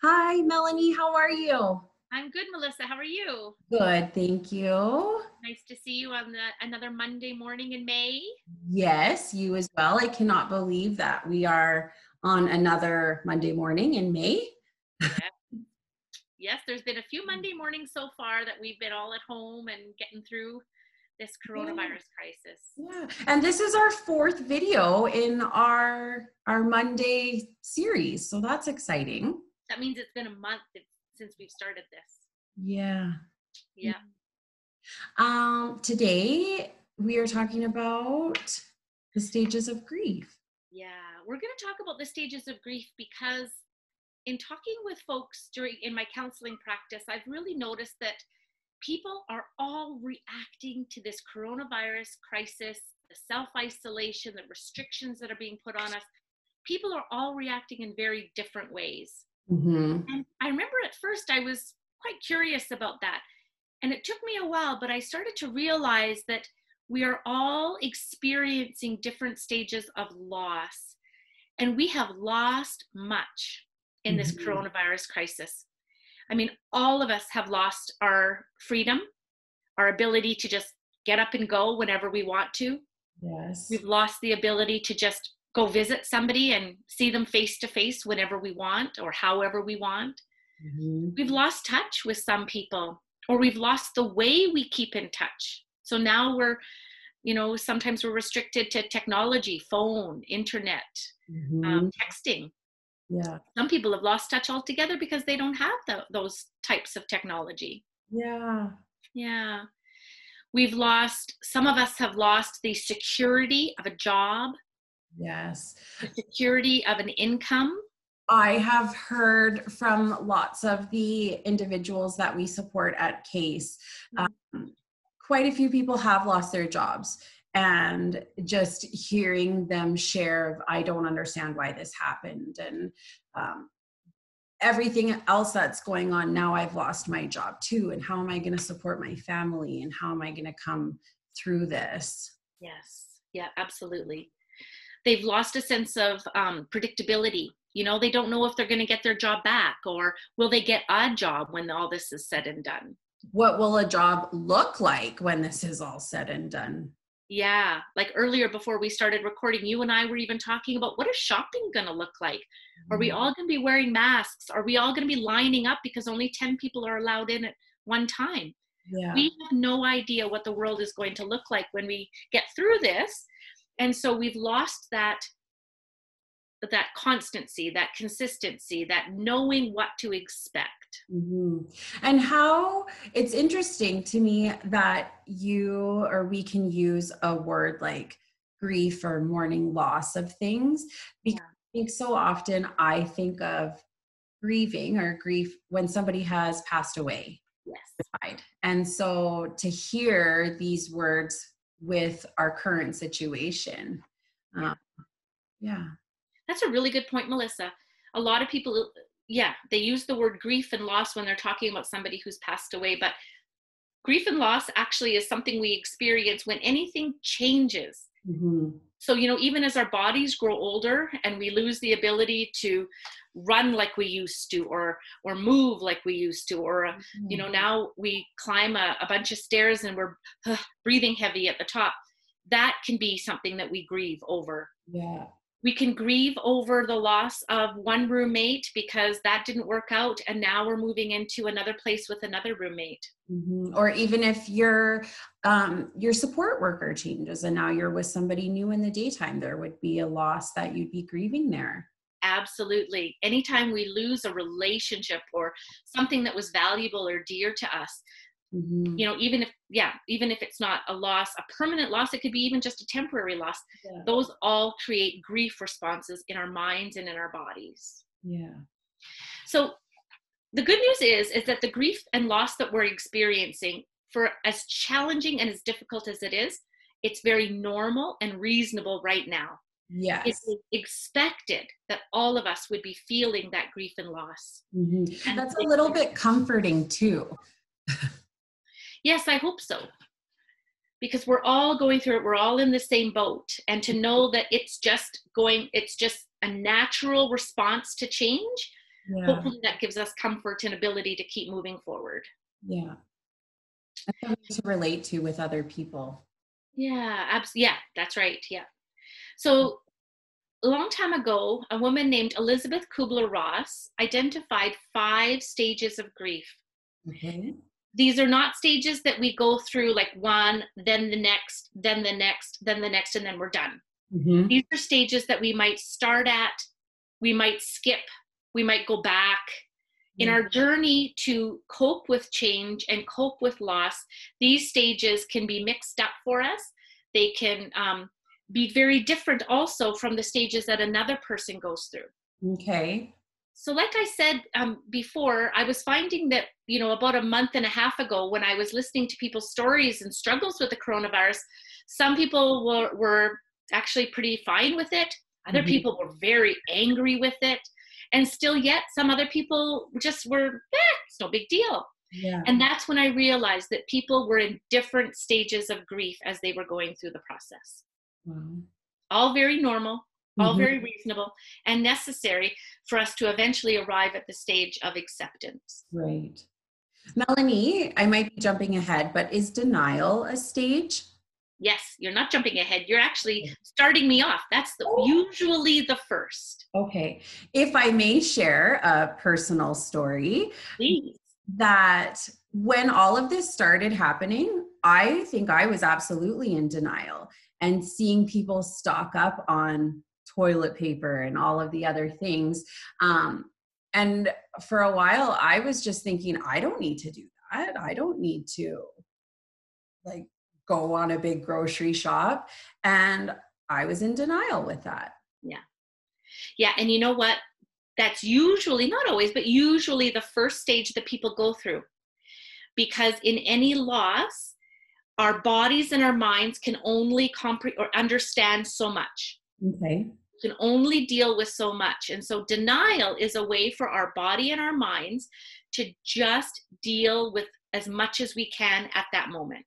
Hi, Melanie. How are you? I'm good, Melissa. How are you? Good, thank you. Nice to see you on another Monday morning in May. Yes, you as well. I cannot believe that we are on another Monday morning in May. Yeah. Yes, there's been a few Monday mornings so far that we've been all at home and getting through this Yeah, coronavirus crisis. yeah. And this is our fourth video in our Monday series, so that's exciting. That means it's been a month since we've started this. Yeah. Yeah. Today we are talking about the stages of grief. Yeah. We're going to talk about the stages of grief because in talking with folks in my counseling practice, I've really noticed that people are all reacting to this coronavirus crisis, the self-isolation, the restrictions that are being put on us. People are all reacting in very different ways. Mm-hmm. And I remember at first I was quite curious about that. And it took me a while, but I started to realize that we are all experiencing different stages of loss. And we have lost much in this Mm-hmm. coronavirus crisis. I mean, all of us have lost our freedom, our ability to just get up and go whenever we want to. Yes. We've lost the ability to just go visit somebody and see them face to face whenever we want or however we want. Mm-hmm. We've lost touch with some people, or we've lost the way we keep in touch. So now sometimes we're restricted to technology, phone, internet, Mm-hmm. texting. Yeah. Some people have lost touch altogether because they don't have those types of technology. Yeah. Yeah. Some of us have lost the security of a job, Yes. the security of an income. I have heard from lots of the individuals that we support at CASE. Quite a few people have lost their jobs, and just hearing them share of, I don't understand why this happened, and um, everything else that's going on now. I've lost my job too, and how am I going to support my family, and how am I going to come through this? Yes. Yeah, absolutely. They've lost a sense of predictability. They don't know if they're going to get their job back, or will they get a job when all this is said and done. What will a job look like when this is all said and done? Yeah, like earlier before we started recording, you and I were even talking about what is shopping going to look like? Are we all going to be wearing masks? Are we all going to be lining up because only 10 people are allowed in at one time? Yeah. We have no idea what the world is going to look like when we get through this. And so we've lost that constancy, that consistency, that knowing what to expect. Mm-hmm. And how it's interesting to me that you or we can use a word like grief or mourning loss of things, because Yeah. I think so often I think of grieving or grief when somebody has passed away, Yes. died. And so to hear these words with our current situation, Yeah. um, yeah. That's a really good point, Melissa. A lot of people, yeah, they use the word grief and loss when they're talking about somebody who's passed away, but grief and loss actually is something we experience when anything changes. Mm-hmm. So, even as our bodies grow older and we lose the ability to run like we used to, or move like we used to, or now we climb a bunch of stairs and we're breathing heavy at the top. That can be something that we grieve over. Yeah. We can grieve over the loss of one roommate because that didn't work out, and now we're moving into another place with another roommate. Mm-hmm. Or even if your support worker changes and now you're with somebody new in the daytime, there would be a loss that you'd be grieving there. Absolutely. Anytime we lose a relationship or something that was valuable or dear to us, Mm-hmm. even if it's not a loss, a permanent loss, it could be even just a temporary loss. Yeah. Those all create grief responses in our minds and in our bodies. Yeah. So the good news is that the grief and loss that we're experiencing, for as challenging and as difficult as it is, it's very normal and reasonable right now. It Yes. is expected that all of us would be feeling that grief and loss. Mm-hmm. And That's a little bit comforting too. yes, I hope so. Because we're all going through it. We're all in the same boat. And to know that it's just a natural response to change, Yeah. Hopefully that gives us comfort and ability to keep moving forward. Yeah. And something to relate to with other people. Yeah, yeah, that's right. Yeah. So a long time ago, a woman named Elizabeth Kubler-Ross identified 5 stages of grief. Okay. These are not stages that we go through like one, then the next, then the next, then the next, and then we're done. Mm-hmm. These are stages that we might start at, we might skip, we might go back. In Yeah. our journey to cope with change and cope with loss, these stages can be mixed up for us. They can be very different also from the stages that another person goes through. Okay. So like I said before, I was finding that, about a month and a half ago, when I was listening to people's stories and struggles with the coronavirus, some people were actually pretty fine with it. Other Mm-hmm. people were very angry with it. And still yet, some other people just were, it's no big deal. Yeah. And that's when I realized that people were in different stages of grief as they were going through the process. Wow. All very normal, all Mm-hmm. very reasonable and necessary for us to eventually arrive at the stage of acceptance. Right. Melanie, I might be jumping ahead, but is denial a stage? Yes, you're not jumping ahead. You're actually starting me off. That's usually the first. Okay. If I may share a personal story, Please. that when all of this started happening, I think I was absolutely in denial, and seeing people stock up on toilet paper and all of the other things. And for a while, I was just thinking, I don't need to do that. I don't need to like go on a big grocery shop. And I was in denial with that. Yeah. Yeah. And you know what? That's usually, not always, but usually the first stage that people go through. Because in any loss, our bodies and our minds can only comprehend or understand so much. Okay. Can only deal with so much. And so denial is a way for our body and our minds to just deal with as much as we can at that moment.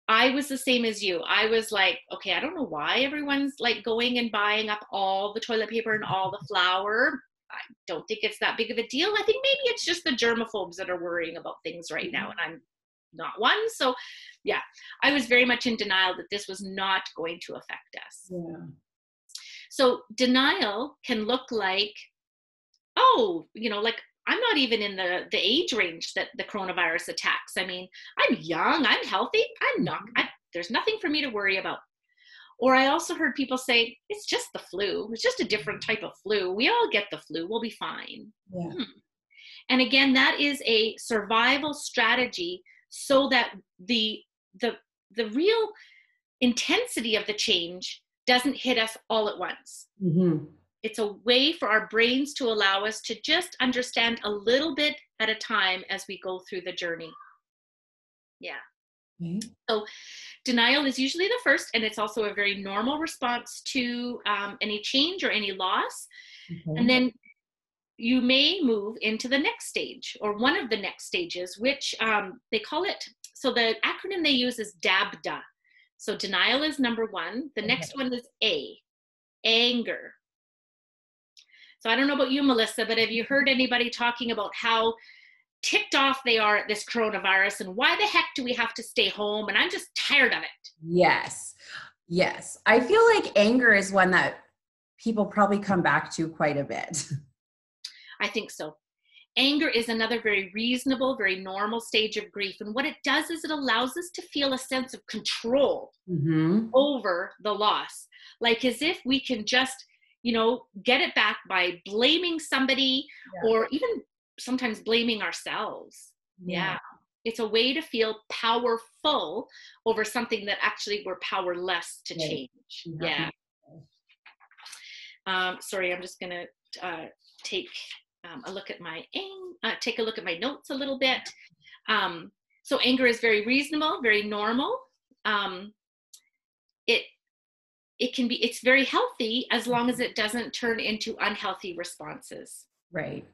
I was the same as you. I was like, okay, I don't know why everyone's like going and buying up all the toilet paper and all the flour. I don't think it's that big of a deal. I think maybe it's just the germaphobes that are worrying about things right now, and I'm not one. So yeah, I was very much in denial that this was not going to affect us. Yeah. So denial can look like, like I'm not even in the age range that the coronavirus attacks. I mean, I'm young, I'm healthy, there's nothing for me to worry about. Or I also heard people say, it's just the flu. It's just a different type of flu. We all get the flu. We'll be fine. Yeah. And again, that is a survival strategy so that the real intensity of the change doesn't hit us all at once. Mm-hmm. It's a way for our brains to allow us to just understand a little bit at a time as we go through the journey. Yeah. Okay. So denial is usually the first, and it's also a very normal response to any change or any loss. Okay. And then you may move into the next stage, or one of the next stages, which they call it, so the acronym they use is DABDA. So denial is number 1. The next one is A, anger. So I don't know about you, Melissa, but have you heard anybody talking about how ticked off they are at this coronavirus and why the heck do we have to stay home? And I'm just tired of it. Yes. Yes. I feel like anger is one that people probably come back to quite a bit. I think so. Anger is another very reasonable, very normal stage of grief. And what it does is it allows us to feel a sense of control over the loss. Like as if we can just, get it back by blaming somebody or even sometimes blaming ourselves. Yeah. It's a way to feel powerful over something that actually we're powerless to change. Yeah. Sorry, I'm just going to take a look at my notes a little bit. So anger is very reasonable, very normal. It's very healthy as long as it doesn't turn into unhealthy responses. Right.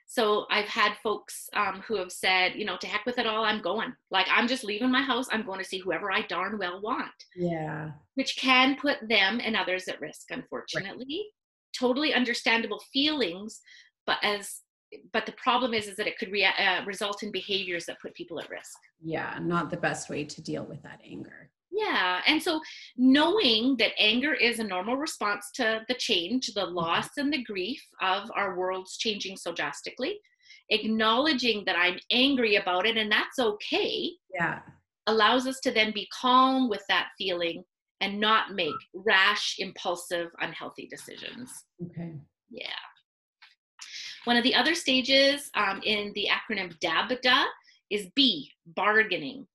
So I've had folks who have said, to heck with it all, I'm going. Like, I'm just leaving my house. I'm going to see whoever I darn well want. Yeah. Which can put them and others at risk, unfortunately. totally understandable feelings, but the problem is that it could result in behaviors that put people at risk. Yeah, not the best way to deal with that anger. Yeah. And so knowing that anger is a normal response to the change, the loss and the grief of our world's changing so drastically, acknowledging that I'm angry about it and that's okay, Yeah. allows us to then be calm with that feeling and not make rash, impulsive, unhealthy decisions. Okay. Yeah. One of the other stages in the acronym DABDA is B, bargaining.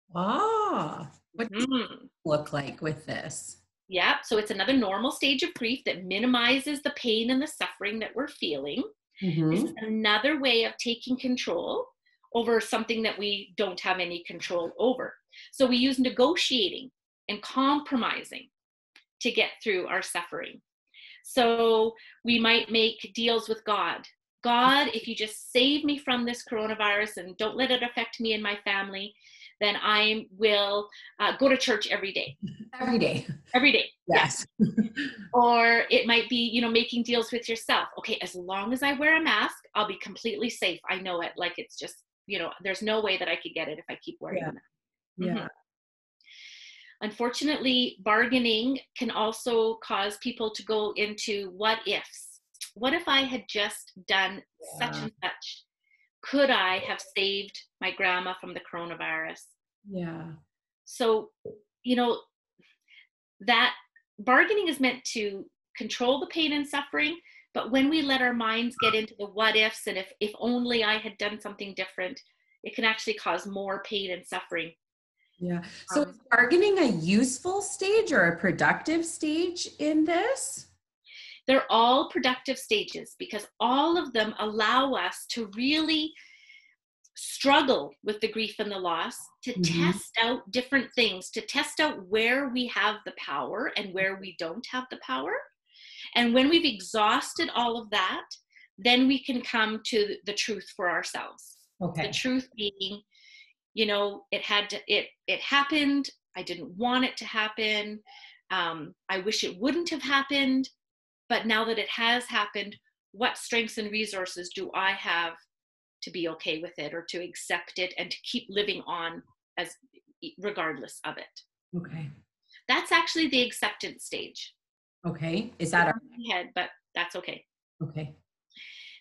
What does it look like with this? Yeah, so it's another normal stage of grief that minimizes the pain and the suffering that we're feeling. This is another way of taking control over something that we don't have any control over. So we use negotiating and compromising to get through our suffering. So we might make deals with God. God, if you just save me from this coronavirus and don't let it affect me and my family, then I will go to church every day. Every day. Every day. Yes. Or it might be, making deals with yourself. Okay, as long as I wear a mask, I'll be completely safe. I know it. Like it's just, there's no way that I could get it if I keep wearing a mask. Yeah. Unfortunately, bargaining can also cause people to go into what ifs. What if I had just done such and such? Could I have saved my grandma from the coronavirus? Yeah. So, that bargaining is meant to control the pain and suffering, but when we let our minds get into the what ifs and if only I had done something different, it can actually cause more pain and suffering. Yeah. So is bargaining a useful stage or a productive stage in this? They're all productive stages because all of them allow us to really struggle with the grief and the loss, to test out different things, to test out where we have the power and where we don't have the power. And when we've exhausted all of that, then we can come to the truth for ourselves. Okay. The truth being, it happened. I didn't want it to happen. I wish it wouldn't have happened. But now that it has happened, what strengths and resources do I have to be okay with it or to accept it and to keep living on as regardless of it? Okay. That's actually the acceptance stage. Okay. Is that our head, but that's okay. Okay.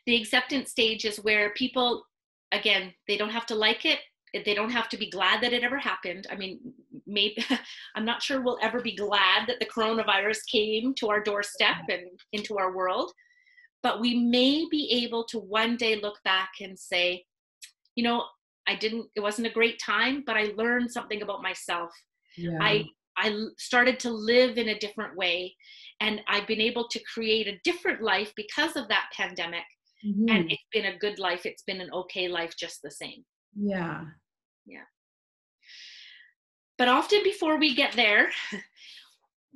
The acceptance stage is where people, again, they don't have to like it. They don't have to be glad that it ever happened. I mean, maybe I'm not sure we'll ever be glad that the coronavirus came to our doorstep and into our world, but we may be able to one day look back and say, it wasn't a great time, but I learned something about myself. Yeah. I started to live in a different way, and I've been able to create a different life because of that pandemic. And it's been a good life. It's been an okay life just the same. Yeah. Yeah. But often before we get there,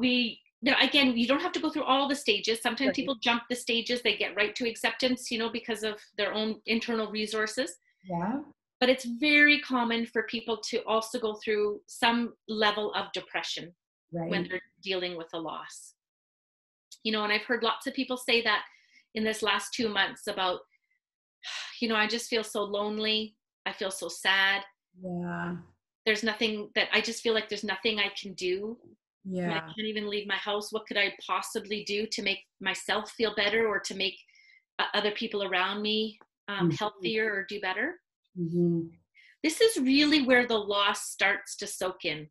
again, you don't have to go through all the stages. Sometimes people jump the stages, they get right to acceptance, because of their own internal resources. Yeah. But it's very common for people to also go through some level of depression when they're dealing with a loss. And I've heard lots of people say that in this last 2 months about, I just feel so lonely. I feel so sad. Yeah. There's nothing that I just feel like there's nothing I can do. Yeah. I mean, I can't even leave my house. What could I possibly do to make myself feel better or to make other people around me healthier or do better? Mm-hmm. This is really where the loss starts to soak in.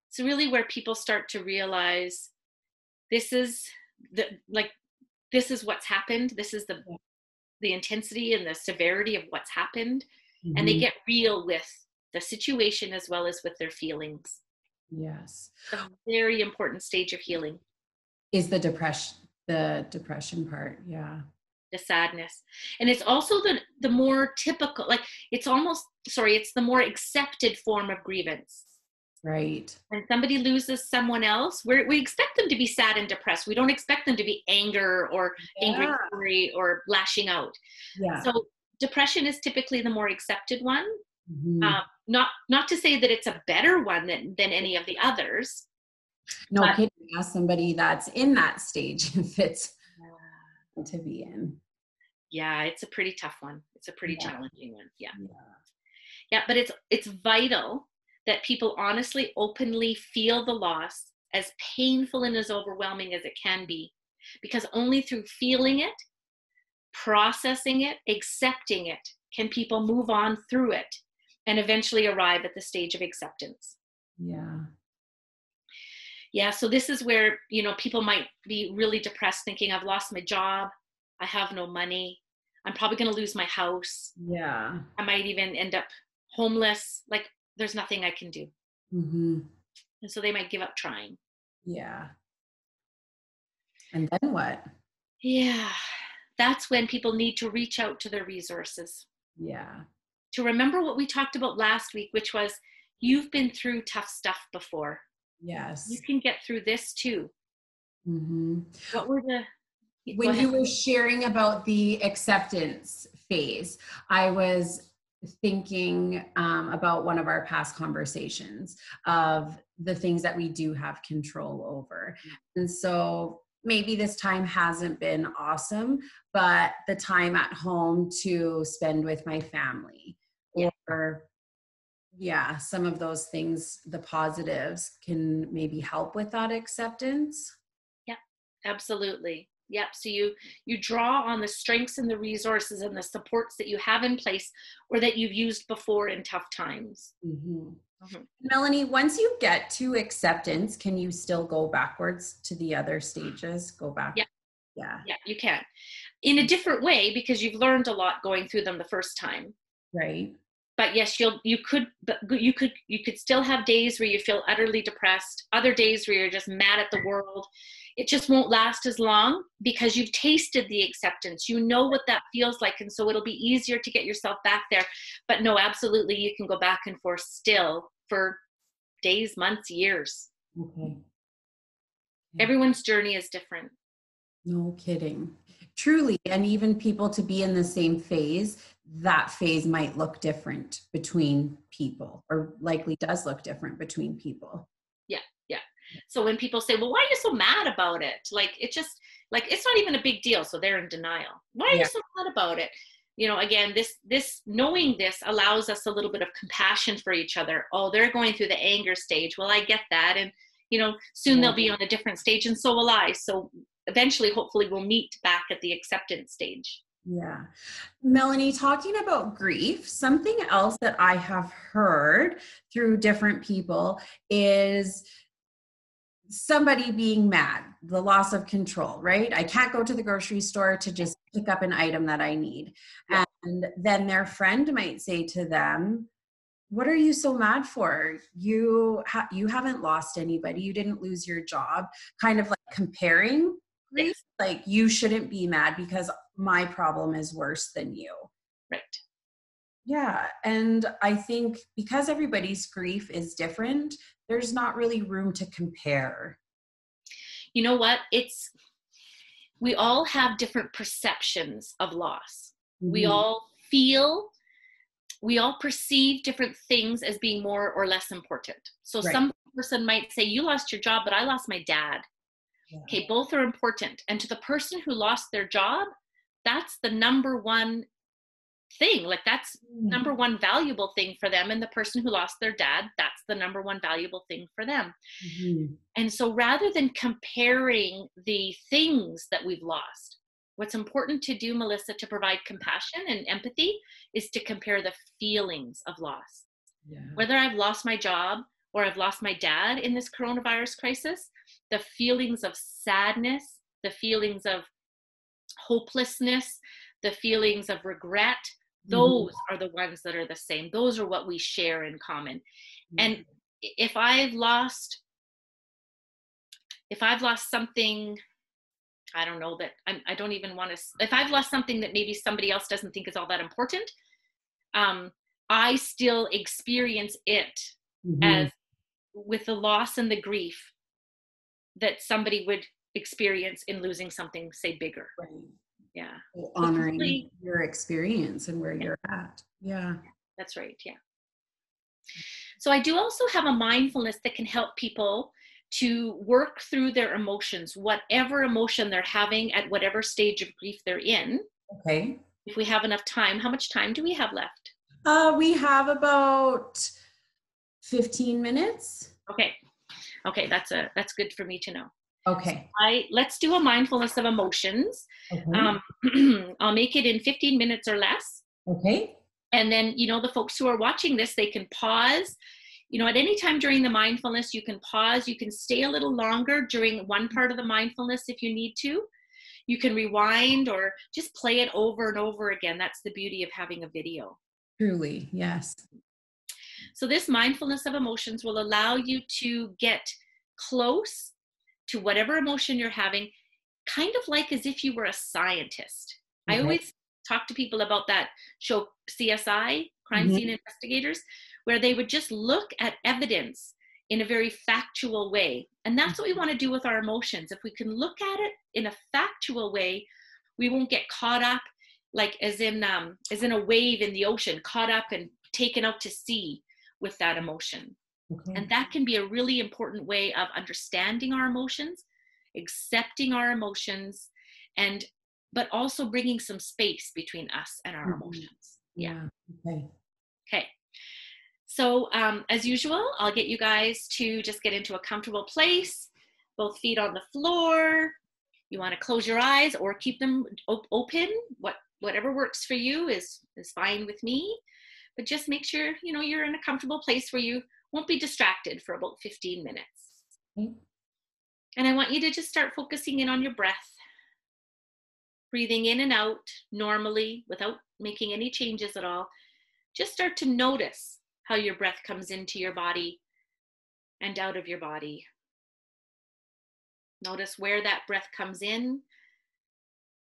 It's really where people start to realize this is what's happened. This is the intensity and the severity of what's happened. Mm-hmm. And they get real with the situation as well as with their feelings. Yes. A very important stage of healing is the depression part. Yeah. The sadness. And it's also the more typical, it's the more accepted form of grievance. Right. When somebody loses someone else, we expect them to be sad and depressed. We don't expect them to be angry or lashing out. Yeah. So depression is typically the more accepted one. Mm-hmm. Not to say that it's a better one than any of the others, No But kidding. Ask somebody that's in that stage if it's uh, to be in. yeah, it's a pretty tough one. It's a pretty Yeah. challenging one. Yeah. Yeah. Yeah, but it's vital that people honestly, openly feel the loss, as painful and as overwhelming as it can be, because only through feeling it, processing it, accepting it, can people move on through it and eventually arrive at the stage of acceptance. Yeah. Yeah, so this is where, people might be really depressed thinking, I've lost my job, I have no money, I'm probably going to lose my house, Yeah. I might even end up homeless, like there's nothing I can do. Mm-hmm. And so they might give up trying. Yeah. And then what? Yeah, that's when people need to reach out to their resources, Yeah. to remember what we talked about last week, which was you've been through tough stuff before. You Yes. can get through this too. Mm-hmm. What were the, go When ahead. you were sharing about the acceptance phase, I was thinking about one of our past conversations of the things that we do have control over. And so maybe this time hasn't been awesome, but the time at home to spend with my family, Yeah, or yeah, some of those things, the positives can maybe help with that acceptance. yeah, absolutely. Yep. So you draw on the strengths and the resources and the supports that you have in place or that you've used before in tough times. Mhm. Mhm. Melanie, once you get to acceptance, can you still go backwards to the other stages? Go back? Yeah, Yeah. yeah, you can. In a different way because you've learned a lot going through them the first time. Right. But yes, you could still have days where you feel utterly depressed, other days where you're just mad at the world. It just won't last as long because you've tasted the acceptance, you know what that feels like, and so it'll be easier to get yourself back there. But no, absolutely, you can go back and forth still for days, months, years. Okay. Okay. Everyone's journey is different. No kidding. Truly. And even people to be in the same phase, that phase might look different between people, or likely does look different between people. Yeah, yeah. So when people say, well, why are you so mad about it, like it just, like it's not even a big deal, so they're in denial. Why are you Yeah. so mad about it? Again, this knowing this allows us a little bit of compassion for each other. Oh, they're going through the anger stage, well, I get that. And soon Yeah. they'll be on a different stage, and so will I. So eventually, hopefully, we'll meet back at the acceptance stage. Yeah. Melanie, talking about grief, something else that I have heard through different people is somebody being mad, the loss of control, right? I can't go to the grocery store to just pick up an item that I need. Yeah, And then their friend might say to them, what are you so mad for? You haven't lost anybody. You didn't lose your job. Kind of like comparing grief. yes, Like you shouldn't be mad because my problem is worse than you. right. Yeah. And I think because everybody's grief is different, there's not really room to compare. You know what? We all have different perceptions of loss. We Mhm. all feel, we all perceive different things as being more or less important. So Right. some person might say, you lost your job, but I lost my dad. Yeah. Okay, both are important. And to the person who lost their job, that's the number one thing. Like that's Mm. number one valuable thing for them. And the person who lost their dad, that's the number one valuable thing for them. Mhm. And so rather than comparing the things that we've lost, what's important to do, Melissa, to provide compassion and empathy is to compare the feelings of loss. Yeah. Whether I've lost my job or I've lost my dad in this coronavirus crisis, the feelings of sadness, the feelings of hopelessness, the feelings of regret, Mhm. those are the ones that are the same. Those are what we share in common. Yeah. And if I've lost if I've lost something, I don't know that I don't even want to, if I've lost something that maybe somebody else doesn't think is all that important, um, I still experience it as Mhm. with the loss and the grief that somebody would experience in losing something, say, bigger. Right. Yeah. So So honoring hopefully, your experience and where yeah, you're at. Yeah. that's right. Yeah. So I do also have a mindfulness that can help people to work through their emotions, whatever emotion they're having at whatever stage of grief they're in. Okay. If we have enough time, how much time do we have left? We have about 15 minutes. Okay. Okay, that's good for me to know. Okay. Let's do a mindfulness of emotions. Okay. I'll make it in 15 minutes or less. Okay. And then, the folks who are watching this, they can pause. At any time during the mindfulness, you can pause. You can stay a little longer during one part of the mindfulness if you need to. You can rewind or just play it over and over again. That's the beauty of having a video. Truly, yes. So this mindfulness of emotions will allow you to get close to whatever emotion you're having, kind of like as if you were a scientist. Okay. I always talk to people about that show CSI, Crime Scene Investigators, where they would just look at evidence in a very factual way. And that's what we want to do with our emotions. If we can look at it in a factual way, we won't get caught up like as in a wave in the ocean, caught up and taken out to sea with that emotion. Okay. And that can be a really important way of understanding our emotions, accepting our emotions, but also bringing some space between us and our emotions. Yeah. Okay. Okay. So as usual, I'll get you guys to just get into a comfortable place, both feet on the floor. You want to close your eyes or keep them open. Whatever works for you is fine with me. But just make sure, you're in a comfortable place where you won't be distracted for about 15 minutes. Okay. And I want you to just start focusing in on your breath. Breathing in and out normally without making any changes at all. Just start to notice how your breath comes into your body and out of your body. Notice where that breath comes in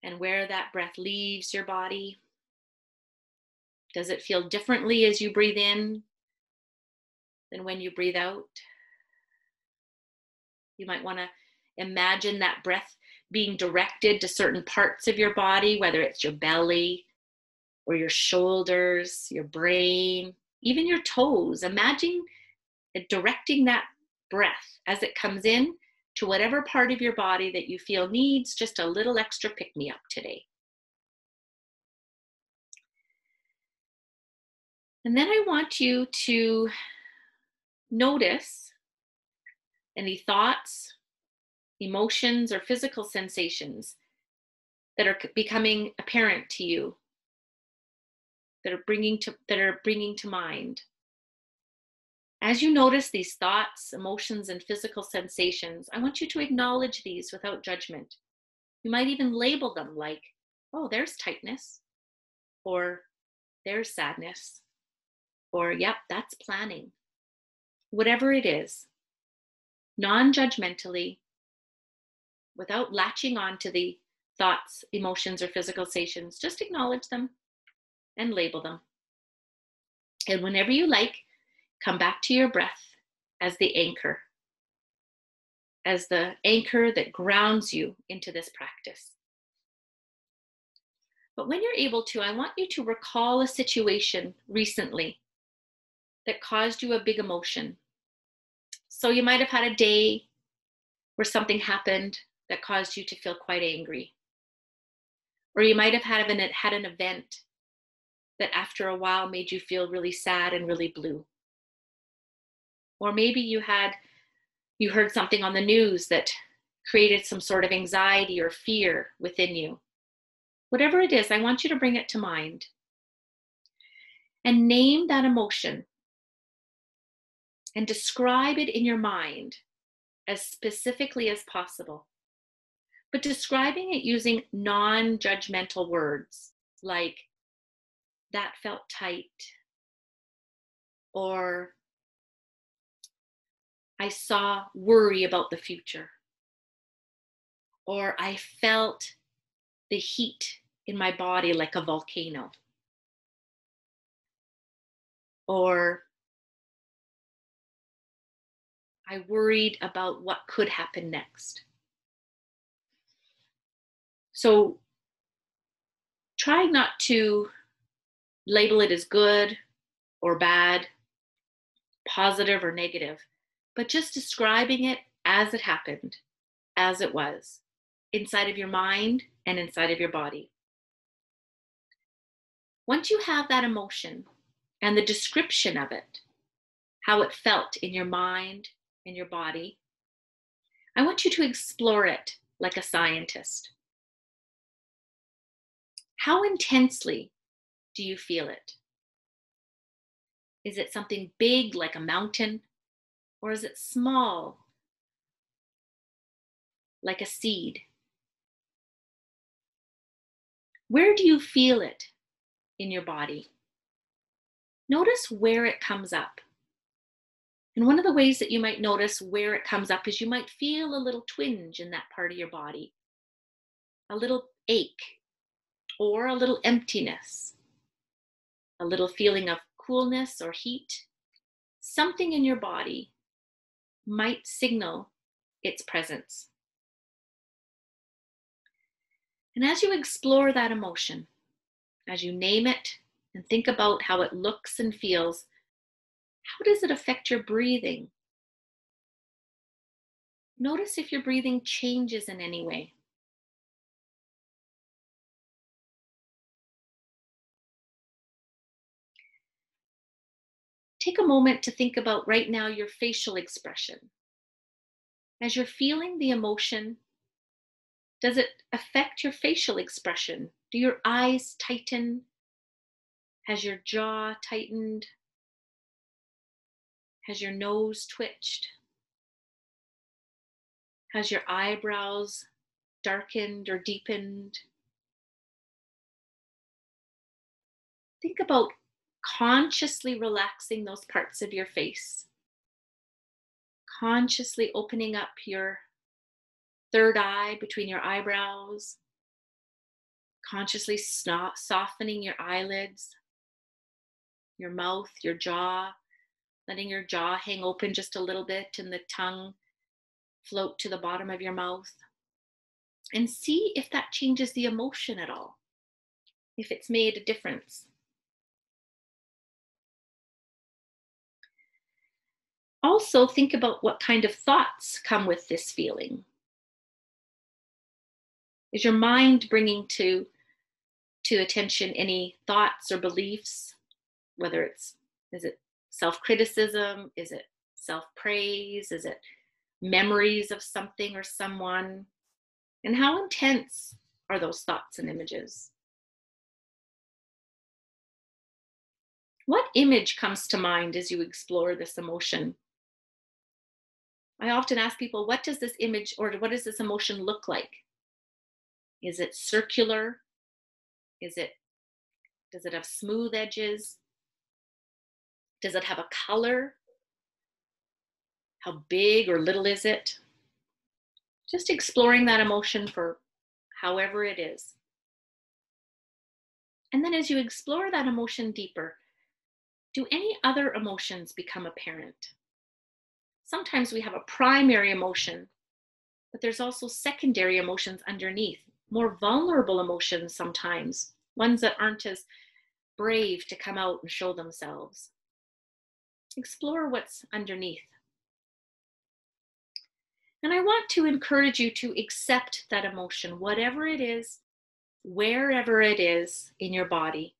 and where that breath leaves your body. Does it feel differently as you breathe in than when you breathe out? You might want to imagine that breath being directed to certain parts of your body, whether it's your belly or your shoulders, your brain, even your toes. Imagine directing that breath as it comes in to whatever part of your body that you feel needs just a little extra pick-me-up today. And then I want you to notice any thoughts, emotions, or physical sensations that are becoming apparent to you, that are bringing to mind. As you notice these thoughts, emotions, and physical sensations, I want you to acknowledge these without judgment. You might even label them like, oh, there's tightness, or there's sadness, or yep, that's planning. Whatever it is, non-judgmentally, without latching on to the thoughts, emotions, or physical sensations, just acknowledge them and label them. And whenever you like, come back to your breath as the anchor that grounds you into this practice. But when you're able to, I want you to recall a situation recently that caused you a big emotion. So you might have had a day where something happened that caused you to feel quite angry. Or you might have had an event that after a while made you feel really sad and really blue. Or maybe you heard something on the news that created some sort of anxiety or fear within you. Whatever it is, I want you to bring it to mind and name that emotion and describe it in your mind as specifically as possible. But describing it using non-judgmental words like, that felt tight, or I saw worry about the future, or I felt the heat in my body like a volcano, or I worried about what could happen next. So try not to label it as good or bad, positive or negative, but just describing it as it happened, as it was, inside of your mind and inside of your body. Once you have that emotion and the description of it, how it felt in your mind and your body, I want you to explore it like a scientist. How intensely do you feel it? Is it something big like a mountain, or is it small like a seed? Where do you feel it in your body? Notice where it comes up. And one of the ways that you might notice where it comes up is you might feel a little twinge in that part of your body, a little ache, or a little emptiness, a little feeling of coolness or heat. Something in your body might signal its presence. And as you explore that emotion, as you name it and think about how it looks and feels, how does it affect your breathing? Notice if your breathing changes in any way. Take a moment to think about right now your facial expression. As you're feeling the emotion, does it affect your facial expression? Do your eyes tighten? Has your jaw tightened? Has your nose twitched? Has your eyebrows darkened or deepened? Think about consciously relaxing those parts of your face, consciously opening up your third eye between your eyebrows, consciously softening your eyelids, your mouth, your jaw, letting your jaw hang open just a little bit and the tongue float to the bottom of your mouth. And see if that changes the emotion at all, if it's made a difference. Also, think about what kind of thoughts come with this feeling. Is your mind bringing to attention any thoughts or beliefs? Whether is it self-criticism? Is it self-praise? Is it memories of something or someone? And how intense are those thoughts and images? What image comes to mind as you explore this emotion? I often ask people, what does this image or what does this emotion look like? Is it circular? Does it have smooth edges? Does it have a color? How big or little is it? Just exploring that emotion for however it is. And then as you explore that emotion deeper, do any other emotions become apparent? Sometimes we have a primary emotion, but there's also secondary emotions underneath, more vulnerable emotions sometimes, ones that aren't as brave to come out and show themselves. Explore what's underneath. And I want to encourage you to accept that emotion, whatever it is, wherever it is in your body,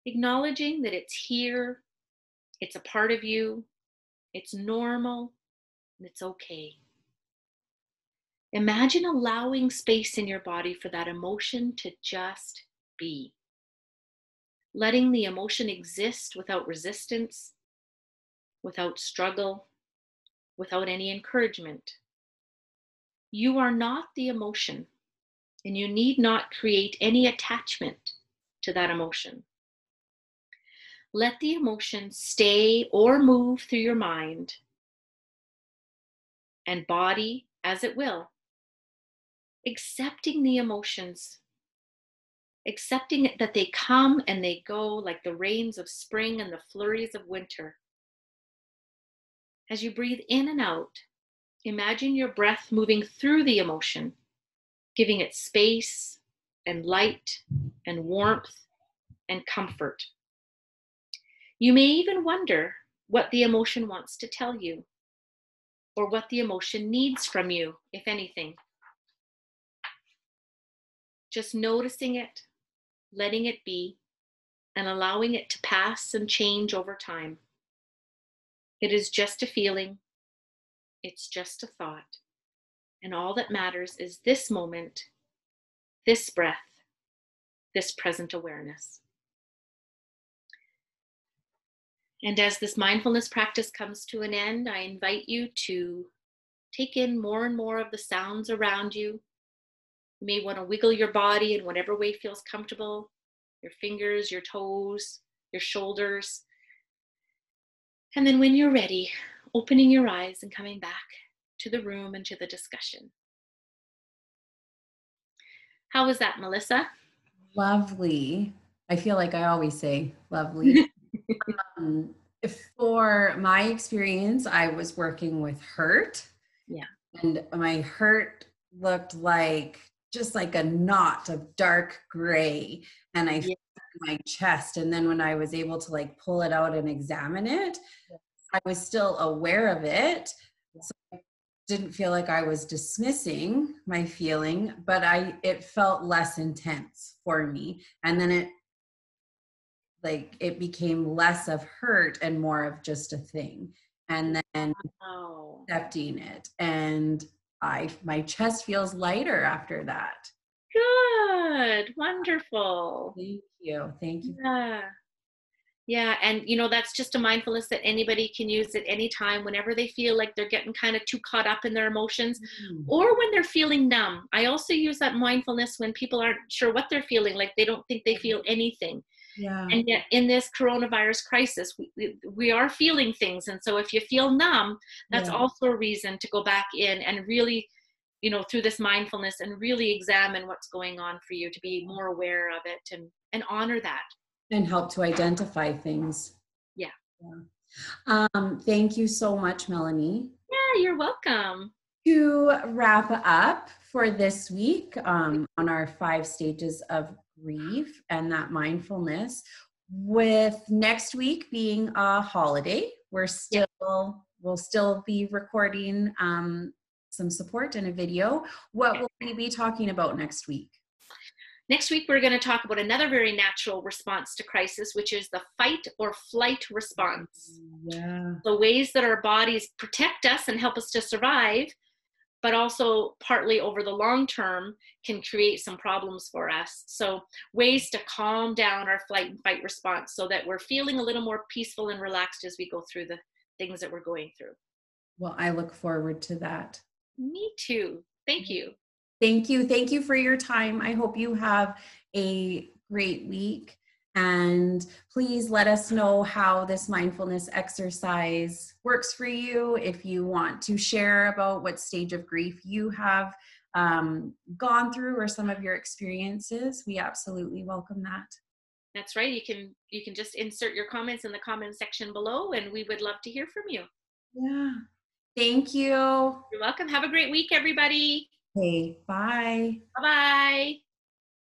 acknowledging that it's here, it's a part of you, it's normal, and it's okay. Imagine allowing space in your body for that emotion to just be. Letting the emotion exist without resistance, without struggle, without any encouragement. You are not the emotion, and you need not create any attachment to that emotion. Let the emotion stay or move through your mind and body as it will, accepting the emotions, accepting that they come and they go like the rains of spring and the flurries of winter. As you breathe in and out, imagine your breath moving through the emotion, giving it space and light and warmth and comfort. You may even wonder what the emotion wants to tell you. or what the emotion needs from you, if anything. Just noticing it, letting it be, and allowing it to pass and change over time. It is just a feeling, it's just a thought, and all that matters is this moment, this breath, this present awareness. And as this mindfulness practice comes to an end, I invite you to take in more and more of the sounds around you. You may want to wiggle your body in whatever way feels comfortable, your fingers, your toes, your shoulders. And then when you're ready, opening your eyes and coming back to the room and to the discussion. How was that, Melissa? Lovely. I feel like I always say lovely. um, for my experience, I was working with hurt. Yeah. And my hurt looked like just like a knot of dark gray. And I felt it in my chest. And then when I was able to like pull it out and examine it, I was still aware of it. So I didn't feel like I was dismissing my feeling, but it felt less intense for me. And then it became less of hurt and more of just a thing. And then accepting it. And my chest feels lighter after that. Good. Wonderful. Thank you. Thank you. Yeah. Yeah. And, that's just a mindfulness that anybody can use at any time whenever they feel like they're getting kind of too caught up in their emotions or when they're feeling numb. I also use that mindfulness when people aren't sure what they're feeling, like they don't think they feel anything. Yeah. And yet in this coronavirus crisis, we are feeling things. And so if you feel numb, that's also a reason to go back in and really, through this mindfulness and really examine what's going on for you, to be more aware of it and honor that. And help to identify things. Yeah. Thank you so much, Melanie. Yeah, you're welcome. To wrap up for this week on our 5 stages of grief and that mindfulness, with next week being a holiday, we'll still be recording some support and a video. What will we be talking about next week? Next week, we're going to talk about another very natural response to crisis, which is the fight or flight response. Yeah. The ways that our bodies protect us and help us to survive, but also partly over the long term can create some problems for us. So ways to calm down our flight and fight response so that we're feeling a little more peaceful and relaxed as we go through the things that we're going through. Well, I look forward to that. Me too. Thank you. Thank you. Thank you for your time. I hope you have a great week. And please let us know how this mindfulness exercise works for you. If you want to share about what stage of grief you have gone through or some of your experiences, we absolutely welcome that. That's right. You can just insert your comments in the comment section below, and we would love to hear from you. Yeah. Thank you. You're welcome. Have a great week, everybody. Okay, bye. Bye-bye.